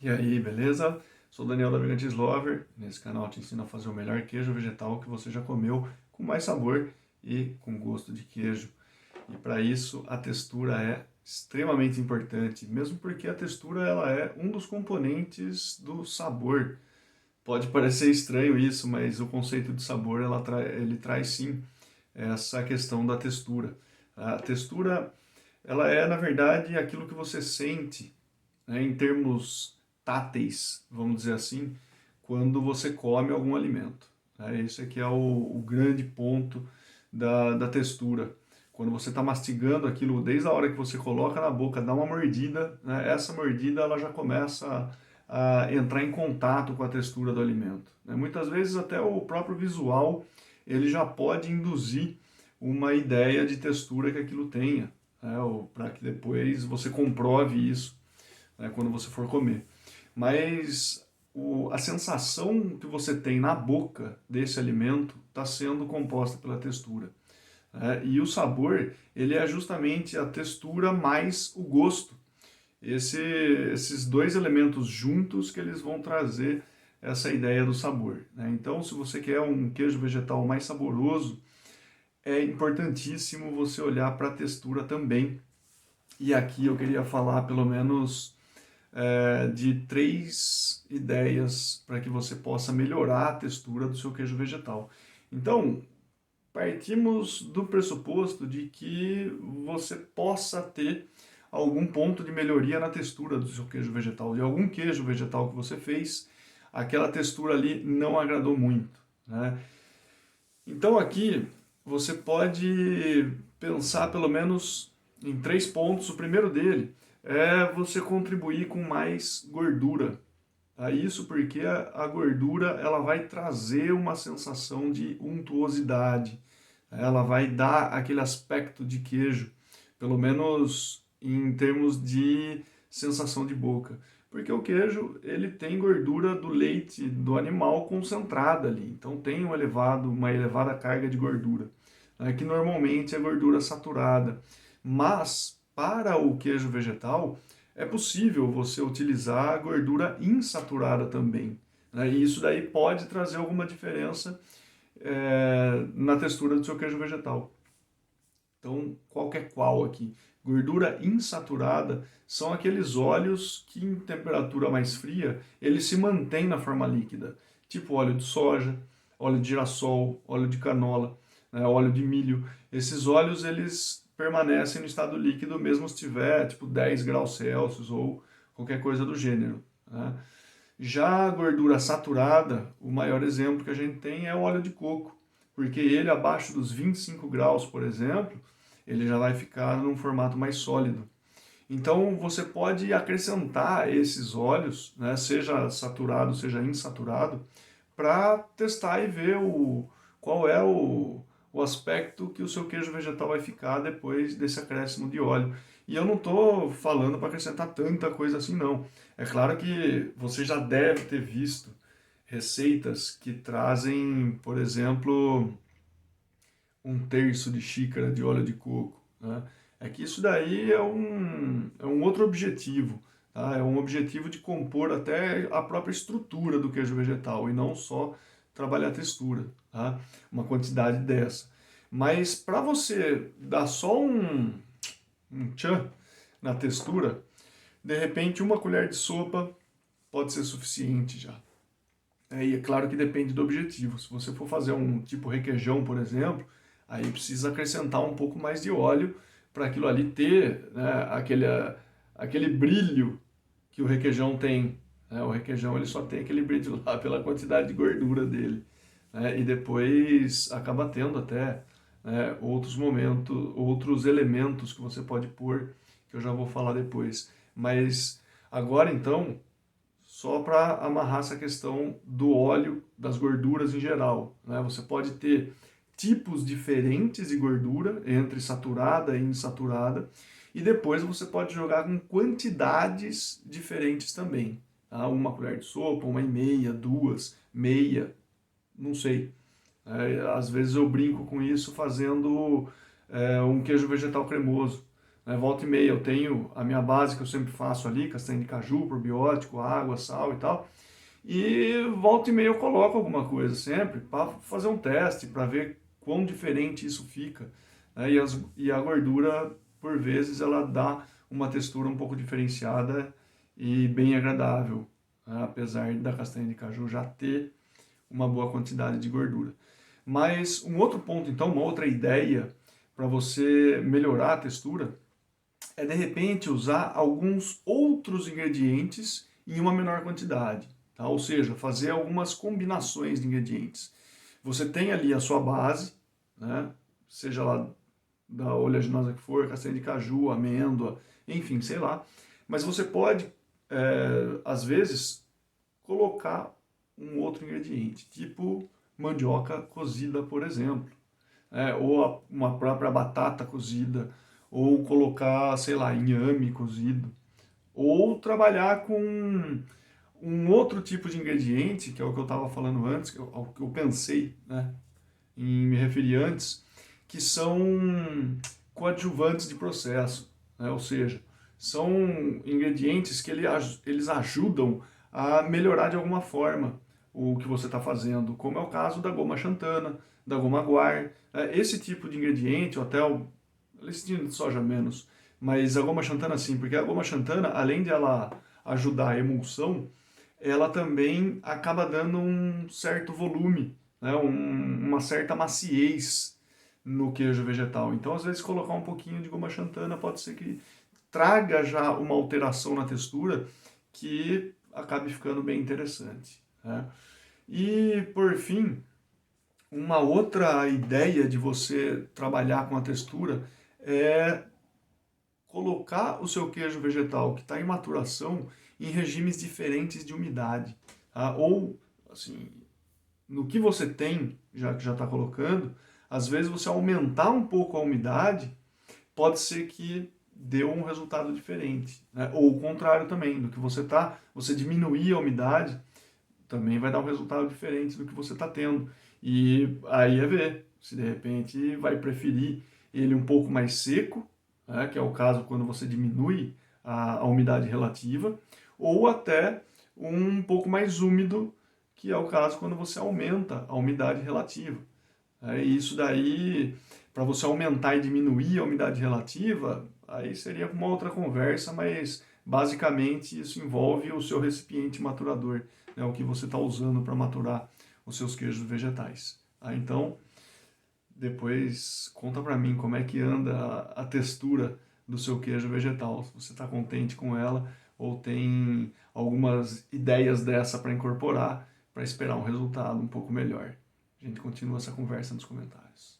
E aí, beleza? Sou Daniel da Vegan Lover. Nesse canal eu te ensino a fazer o melhor queijo vegetal que você já comeu, com mais sabor e com gosto de queijo. E para isso a textura é extremamente importante, mesmo porque a textura ela é um dos componentes do sabor. Pode parecer estranho isso, mas o conceito de sabor ele traz sim essa questão da textura. A textura ela é, na verdade, aquilo que você sente, né, em termos táteis, vamos dizer assim, quando você come algum alimento. Né? Esse aqui é o grande ponto da textura. Quando você está mastigando aquilo, desde a hora que você coloca na boca, dá uma mordida, né? Essa mordida ela já começa a entrar em contato com a textura do alimento. Né? Muitas vezes até o próprio visual ele já pode induzir uma ideia de textura que aquilo tenha, né? Para que depois você comprove isso, né, quando você for comer. Mas a sensação que você tem na boca desse alimento está sendo composta pela textura. Né? E o sabor, ele é justamente a textura mais o gosto. Esses dois elementos juntos que eles vão trazer essa ideia do sabor. Né? Então, se você quer um queijo vegetal mais saboroso, é importantíssimo você olhar para a textura também. E aqui eu queria falar pelo menos de três ideias para que você possa melhorar a textura do seu queijo vegetal. Então, partimos do pressuposto de que você possa ter algum ponto de melhoria na textura do seu queijo vegetal, de algum queijo vegetal que você fez, aquela textura ali não agradou muito, né? Então aqui você pode pensar pelo menos em três pontos. O primeiro dele é você contribuir com mais gordura. Tá? Isso porque a gordura ela vai trazer uma sensação de untuosidade. Ela vai dar aquele aspecto de queijo, pelo menos em termos de sensação de boca. Porque o queijo ele tem gordura do leite do animal concentrada ali, então tem uma elevada carga de gordura, né, que normalmente é gordura saturada. Mas para o queijo vegetal é possível você utilizar gordura insaturada também, né, e isso daí pode trazer alguma diferença na textura do seu queijo vegetal. Então, qual aqui? Gordura insaturada são aqueles óleos que em temperatura mais fria, eles se mantêm na forma líquida, tipo óleo de soja, óleo de girassol, óleo de canola, né, óleo de milho. Esses óleos, eles permanecem no estado líquido mesmo se tiver tipo 10 graus Celsius ou qualquer coisa do gênero. Né? Já a gordura saturada, o maior exemplo que a gente tem é o óleo de coco, porque ele abaixo dos 25 graus, por exemplo, ele já vai ficar num formato mais sólido. Então você pode acrescentar esses óleos, né, seja saturado, seja insaturado, para testar e ver qual é o aspecto que o seu queijo vegetal vai ficar depois desse acréscimo de óleo. E eu não estou falando para acrescentar tanta coisa assim, não. É claro que você já deve ter visto receitas que trazem, por exemplo, um terço de xícara de óleo de coco. Né? É que isso daí é um outro objetivo. Tá? É um objetivo de compor até a própria estrutura do queijo vegetal e não só trabalhar a textura. Tá? Uma quantidade dessa. Mas para você dar só um tchan na textura, de repente uma colher de sopa pode ser suficiente já. E é claro que depende do objetivo. Se você for fazer um tipo requeijão, por exemplo, aí precisa acrescentar um pouco mais de óleo para aquilo ali ter, né, aquele brilho que o requeijão tem. Né? O requeijão ele só tem aquele brilho lá pela quantidade de gordura dele. Né? E depois acaba tendo até, né, outros momentos, outros elementos que você pode pôr, que eu já vou falar depois. Mas agora então, só para amarrar essa questão do óleo, das gorduras em geral. Né? Você pode ter tipos diferentes de gordura, entre saturada e insaturada, e depois você pode jogar com quantidades diferentes também. Tá? Uma colher de sopa, uma e meia, duas, meia, não sei. Às vezes eu brinco com isso fazendo um queijo vegetal cremoso. né? Volta e meia eu tenho a minha base que eu sempre faço ali, castanha de caju, probiótico, água, sal e tal. E volta e meia eu coloco alguma coisa sempre para fazer um teste, para ver quão diferente isso fica, né? E a gordura, por vezes, ela dá uma textura um pouco diferenciada e bem agradável, né? Apesar da castanha de caju já ter uma boa quantidade de gordura. Mas um outro ponto, então, uma outra ideia para você melhorar a textura é de repente usar alguns outros ingredientes em uma menor quantidade, tá? Ou seja, fazer algumas combinações de ingredientes. Você tem ali a sua base, né? Seja lá da oleaginosa que for, castanha de caju, amêndoa, enfim, sei lá. Mas você pode, às vezes, colocar um outro ingrediente, tipo mandioca cozida, por exemplo, ou uma própria batata cozida, ou colocar, sei lá, inhame cozido, ou trabalhar com um outro tipo de ingrediente, que é o que eu estava falando antes, ao que eu pensei, né, em me referir antes, que são coadjuvantes de processo, né, ou seja, são ingredientes que eles ajudam a melhorar de alguma forma o que você está fazendo, como é o caso da goma xantana, da goma guar, esse tipo de ingrediente, ou até o listinho de soja menos, mas a goma xantana sim, porque a goma xantana, além de ela ajudar a emulsão, ela também acaba dando um certo volume, né, uma certa maciez no queijo vegetal. Então, às vezes, colocar um pouquinho de goma xantana pode ser que traga já uma alteração na textura que acabe ficando bem interessante, né? E, por fim, uma outra ideia de você trabalhar com a textura é colocar o seu queijo vegetal que está em maturação em regimes diferentes de umidade, tá? Ou, assim, no que você tem, já que já está colocando, às vezes você aumentar um pouco a umidade, pode ser que dê um resultado diferente, né? Ou o contrário também, do que você diminuir a umidade, também vai dar um resultado diferente do que você está tendo. E aí é ver se de repente vai preferir ele um pouco mais seco, né, que é o caso quando você diminui a umidade relativa, ou até um pouco mais úmido, que é o caso quando você aumenta a umidade relativa. E isso daí, para você aumentar e diminuir a umidade relativa, aí seria uma outra conversa, mas basicamente isso envolve o seu recipiente maturador, né, o que você está usando para maturar os seus queijos vegetais. Então, depois conta para mim como é que anda a textura do seu queijo vegetal, se você está contente com ela ou tem algumas ideias dessa para incorporar, para esperar um resultado um pouco melhor. A gente continua essa conversa nos comentários.